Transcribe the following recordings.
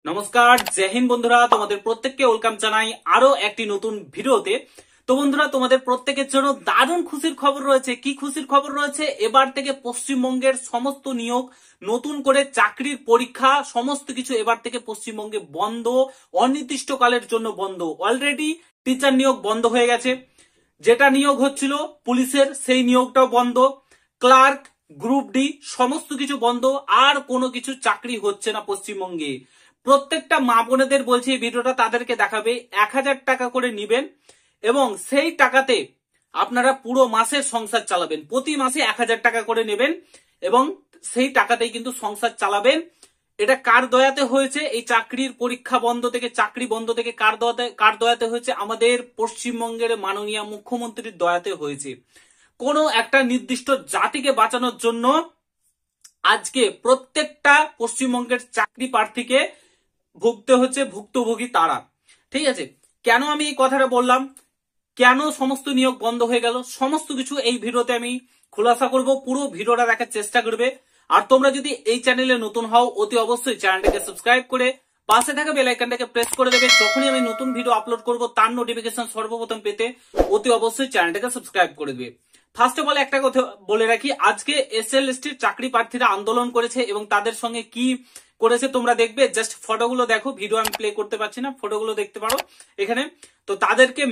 নমস্কার, জয় হিন্দ বন্ধুরা। তোমাদের প্রত্যেককে ওয়েলকাম জানাই আরো একটি নতুন ভিডিওতে। তো বন্ধুরা, তোমাদের প্রত্যেকের জন্য দারুণ খুশির খবর রয়েছে। কি খুশির খবর রয়েছে? এবার থেকে পশ্চিমবঙ্গের সমস্ত নিয়োগ, নতুন করে চাকরির পরীক্ষা, সমস্ত কিছু এবার থেকে পশ্চিমবঙ্গে বন্ধ, অনির্দিষ্টকালের জন্য বন্ধ। অলরেডি টিচার নিয়োগ বন্ধ হয়ে গেছে। যেটা নিয়োগ হচ্ছিল পুলিশের, সেই নিয়োগটাও বন্ধ। ক্লার্ক, গ্রুপ ডি সমস্ত কিছু বন্ধ। আর কোনো কিছু চাকরি হচ্ছে না পশ্চিমবঙ্গে। প্রত্যেকটা মা বোনেদের বলছি এই ভিডিওটা তাদেরকে দেখাবে। 1000 টাকা করে নিবেন এবং সেই টাকাতে আপনারা পুরো মাসের সংসার চালাবেন। প্রতি মাসে 1000 টাকা করে নেবেন এবং সেই টাকাতেই কিন্তু সংসার চালাবেন। এটা কার দয়াতে হয়েছে? এই চাকরির পরীক্ষা বন্ধ থেকে, চাকরি বন্ধ থেকে কার দয়াতে হয়েছে? আমাদের পশ্চিমবঙ্গের মাননীয় মুখ্যমন্ত্রীর দয়াতে হয়েছে। কোন একটা নির্দিষ্ট জাতিকে বাঁচানোর জন্য আজকে প্রত্যেকটা পশ্চিমবঙ্গের চাকরি প্রার্থীকে ভুগতে হচ্ছে, ভুক্তভোগী তারা। ঠিক আছে, কেন আমি এই কথাটা বললাম, কেন সমস্ত নিয়োগ বন্ধ হয়ে গেল, সমস্ত কিছু এই ভিডিওতে আমি খুলাসা করব। পুরো ভিডিওটা দেখার চেষ্টা করবে। আর তোমরা যদি এই চ্যানেলে নতুন হও, অতি অবশ্যই চ্যানেলটাকে সাবস্ক্রাইব করে পাশে থাকা বেল আইকনটাকে প্রেস করে দেবে। যখনই আমি নতুন ভিডিও আপলোড করব তার নোটিফিকেশন সর্বপ্রথম পেতে অতি অবশ্যই চ্যানেলটাকে সাবস্ক্রাইব করে দেবে। ফার্স্ট অফ অল একটা কথা বলে রাখি, আজকে এসএলএসটির চাকরি প্রার্থীরা আন্দোলন করেছে এবং তাদের সঙ্গে কি করেছে তোমরা দেখবে। জাস্ট ফটোগুলো দেখো, ভিডিও আমি প্লে করতে পারছি না, ফটোগুলো দেখতে পারো এখানে। তো তাদেরকে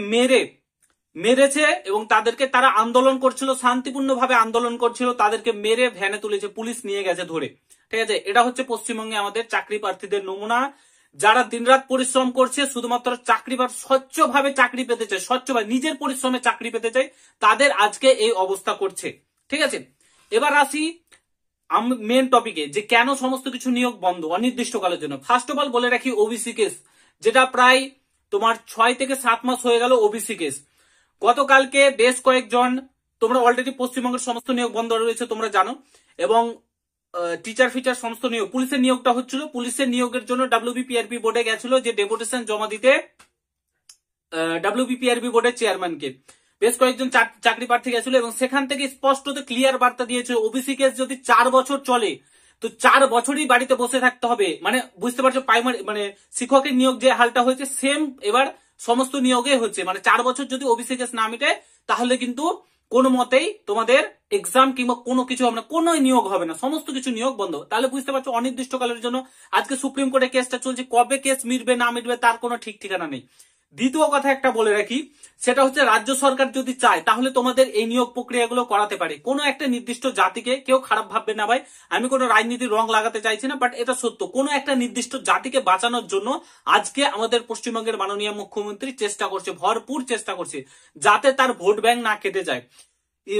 মেরেছে এবং তারা আন্দোলন করছিল, শান্তিপূর্ণভাবে আন্দোলন করছিল, তাদেরকে মেরে ভ্যানে তুলেছে, পুলিশ নিয়ে গেছে ধরে। ঠিক আছে, এটা হচ্ছে পশ্চিমবঙ্গে আমাদের চাকরি প্রার্থীদের নমুনা। যারা দিনরাত পরিশ্রম করছে শুধুমাত্র চাকরি বা স্বচ্ছভাবে চাকরি পেতে চায়, স্বচ্ছভাবে নিজের পরিশ্রমে চাকরি পেতে চায়, তাদের আজকে এই অবস্থা করছে। ঠিক আছে, এবার আসি মেন টপিকে, যে কেন সমস্ত কিছু নিয়োগ বন্ধ অনির্দিষ্টকালের জন্য। ফার্স্ট অফ অল বলে রাখি, ওবিসি কেস, যেটা প্রায় তোমার 6 থেকে 7 মাস হয়ে গেল ওবিসি কেস। গতকালকে বেশ কয়েকজন, তোমরা অলরেডি পশ্চিমবঙ্গের সমস্ত নিয়োগ বন্ধ রয়েছে তোমরা জানো, এবং টিচার ফিচার সমস্ত নিয়োগ, পুলিশের নিয়োগটা হচ্ছিল, পুলিশের নিয়োগের জন্য ডাব্লিউবিপিআরবি বোর্ডে গেছিল যে ডেপুটেশন জমা দিতে ডাব্লিউবিপিআরবি বোর্ডের চেয়ারম্যানকে। বেশ কয়েকজন চাকরি প্রার্থী গেছিল এবং সেখান থেকে স্পষ্ট ক্লিয়ার বার্তা দিয়েছে, ওবিসি কেস যদি 4 বছর চলে তো 4 বছরই বাড়িতে বসে থাকতে হবে। মানে বুঝতে পারছো, প্রাইমারি মানে শিক্ষকের নিয়োগ যে হালটা হয়েছে সেম এবার সমস্ত নিয়োগে হচ্ছে। মানে 4 বছর যদি ওবিসি কেস না মিটে তাহলে কিন্তু কোনো মতেই তোমাদের এক্সাম কিংবা কোনো কিছু হবে না, কোনো নিয়োগ হবে না, সমস্ত কিছু নিয়োগ বন্ধ। তাহলে বুঝতে পারছো অনির্দিষ্টকালের জন্য আজকে সুপ্রিম কোর্টে কেসটা চলছে, কবে কেস মিটবে না মিটবে তার কোনো ঠিক ঠিকানা নেই। দ্বিতীয় কথা একটা বলে রাখি, সেটা হচ্ছে রাজ্য সরকার যদি চায় তাহলে তোমাদের এই নিয়োগ প্রক্রিয়াগুলো করাতে পারে। কোনো একটা নির্দিষ্ট জাতিকে কেউ খারাপ ভাববে না ভাই, আমি কোনো রাজনীতির রং লাগাতে চাইছি না, বাট এটা সত্য, কোনো একটা নির্দিষ্ট জাতিকে বাঁচানোর জন্য আজকে আমাদের পশ্চিমবঙ্গের মাননীয় মুখ্যমন্ত্রী চেষ্টা করছে, ভরপুর চেষ্টা করছে, যাতে তার ভোট ব্যাংক না কেটে যায়।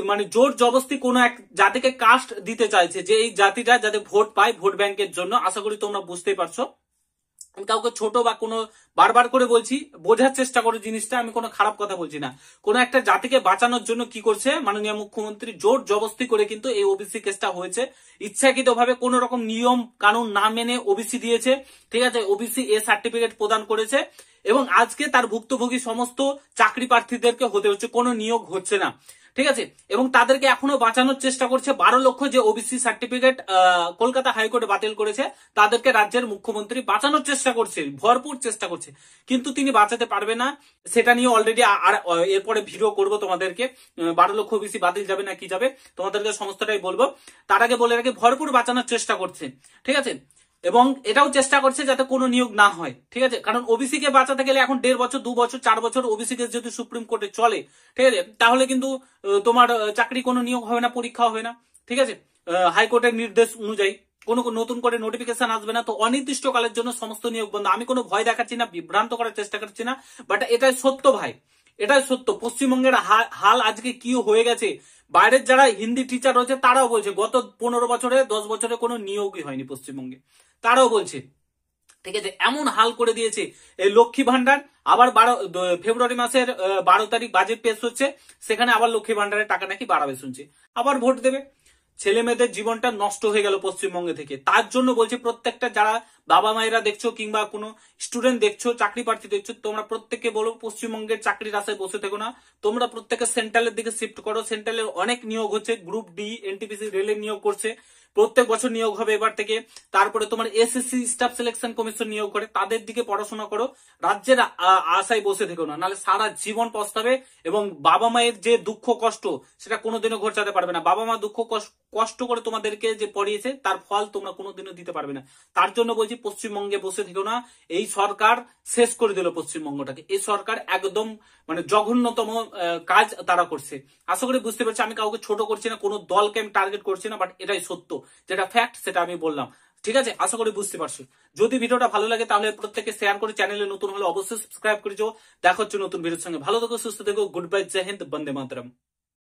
মানে জোর জবরদস্তি কোন এক জাতিকে কাস্ট দিতে চাইছে, যে এই জাতিটা যাতে ভোট পায় ভোট ব্যাংকের জন্য। আশা করি তোমরা বুঝতেই পারছো। কাউকে ছোট বা কোনো, বারবার করে বলছি, বোঝার চেষ্টা করো জিনিসটা, আমি কোনো খারাপ কথা বলছি না। কোন একটা জাতিকে বাঁচানোর জন্য কি করছে মাননীয় মুখ্যমন্ত্রী, জোর জবরদস্তি করে কিন্তু এই ওবিসি কেসটা হয়েছে। ইচ্ছাকৃতভাবে কোন রকম নিয়ম কানুন না মেনে ওবিসি দিয়েছে। ঠিক আছে, ওবিসি এ সার্টিফিকেট প্রদান করেছে এবং আজকে তার ভুক্তভোগী সমস্ত চাকরি প্রার্থীদেরকে হতে হচ্ছে, কোনো নিয়োগ হচ্ছে না। ঠিক আছে, এবং তাদেরকে এখনো বাঁচানোর চেষ্টা করছে। 12 লক্ষ যে ওবিসি সার্টিফিকেট কলকাতা হাইকোর্টে বাতিল করেছে, তাদেরকে রাজ্যের মুখ্যমন্ত্রী বাঁচানোর চেষ্টা করছে, ভরপুর চেষ্টা করছে, কিন্তু তিনি বাঁচাতে পারবে না। সেটা নিয়ে অলরেডি আর এরপরে ভিডিও করব তোমাদেরকে, 12 লক্ষ ওবিসি বাতিল যাবে না কি যাবে তোমাদেরকে সমস্তটাই বলবো। তার আগে বলে রাখি, ভরপুর বাঁচানোর চেষ্টা করছে। ঠিক আছে, এবং এটাও চেষ্টা করছে যাতে কোনো নিয়োগ না হয়। ঠিক আছে, কারণ ওবিসি কে বাঁচাতে গেলে এখন 1.5 বছর 2 বছর 4 বছর ওবিসি কেস যদি সুপ্রিম কোর্টে চলে, ঠিক আছে, তাহলে কিন্তু তোমার চাকরি কোনো নিয়োগ হবে না, পরীক্ষা হবে না। ঠিক আছে, হাইকোর্টের নির্দেশ অনুযায়ী কোনো নতুন করে নোটিফিকেশন আসবে না। তো অনির্দিষ্টকালের জন্য সমস্ত নিয়োগ বন্ধ। আমি কোনো ভয় দেখাচ্ছি না, বিভ্রান্ত করার চেষ্টা করছি না, বাট এটাই সত্য ভাই, এটাই সত্য। পশ্চিমবঙ্গের হাল আজকে কি হয়ে গেছে, বাইরের যারা হিন্দি টিচার রয়েছে তারাও বলছে গত 15 বছরে 10 বছরে কোনো নিয়োগই হয়নি পশ্চিমবঙ্গে, তারাও বলছে। ঠিক আছে, এমন হাল করে দিয়েছে। এই লক্ষ্মী ভান্ডার আবার ফেব্রুয়ারি মাসের 12 তারিখ বাজেট পেশ হচ্ছে, সেখানে আবার লক্ষ্মী ভান্ডারের টাকা নাকি বাড়াবে শুনছি, আবার ভোট দেবে। ছেলে মেয়েদের জীবনটা নষ্ট হয়ে গেল পশ্চিমবঙ্গে থেকে। তার জন্য বলছি, প্রত্যেকটা যারা বাবা মায়েরা দেখছো কিংবা কোনো স্টুডেন্ট দেখছো, চাকরি প্রার্থী দেখছো, তোমরা প্রত্যেককে বলো পশ্চিমবঙ্গের চাকরির আশায় বসে থেকো না, তোমরা প্রত্যেকে সেন্ট্রালের দিকে শিফট করো। সেন্ট্রালের অনেক নিয়োগ হচ্ছে, গ্রুপ ডি, এনটিপিসি, রেলের নিয়োগ করছে, প্রত্যেক বছর নিয়োগ হবে এবার থেকে। তারপরে তোমার এসএসসি স্টাফ সিলেকশন কমিশন নিয়োগ করে, তাদের দিকে পড়াশোনা করো, রাজ্যের আশায় বসে থেকো না, নাহলে সারা জীবন পস্তাবে এবং বাবা মায়ের যে দুঃখ কষ্ট সেটা কোনোদিনও ঘোচাতে পারবে না। বাবা মা দুঃখ কষ্ট করে তোমাদেরকে যে পড়িয়েছে তার ফল তোমরা কোনোদিনও দিতে পারবে না। তার জন্য বলছি পশ্চিমবঙ্গে বসে থেকো না। এই সরকার শেষ করে দিল পশ্চিমবঙ্গটাকে। এই সরকার একদম মানে জঘন্যতম কাজ তারা করছে। আশা করি বুঝতে পারছি, আমি কাউকে ছোট করছি না, কোনো দলকে আমি টার্গেট করছি না, বাট এটাই সত্য, যেটা ফ্যাক্ট সেটা আমি বললাম। ঠিক আছে, আশা করি বুঝতে পারছো। যদি ভিডিওটা ভালো লাগে তাহলে প্রত্যেককে শেয়ার করে, চ্যানেলে নতুন হলে অবশ্যই সাবস্ক্রাইব করে যাও। দেখা হচ্ছে নতুন ভিডিওর সঙ্গে। ভালো থেকো, সুস্থ থেকো, গুড বাই, জয় হিন্দ, বন্দে মাতরম।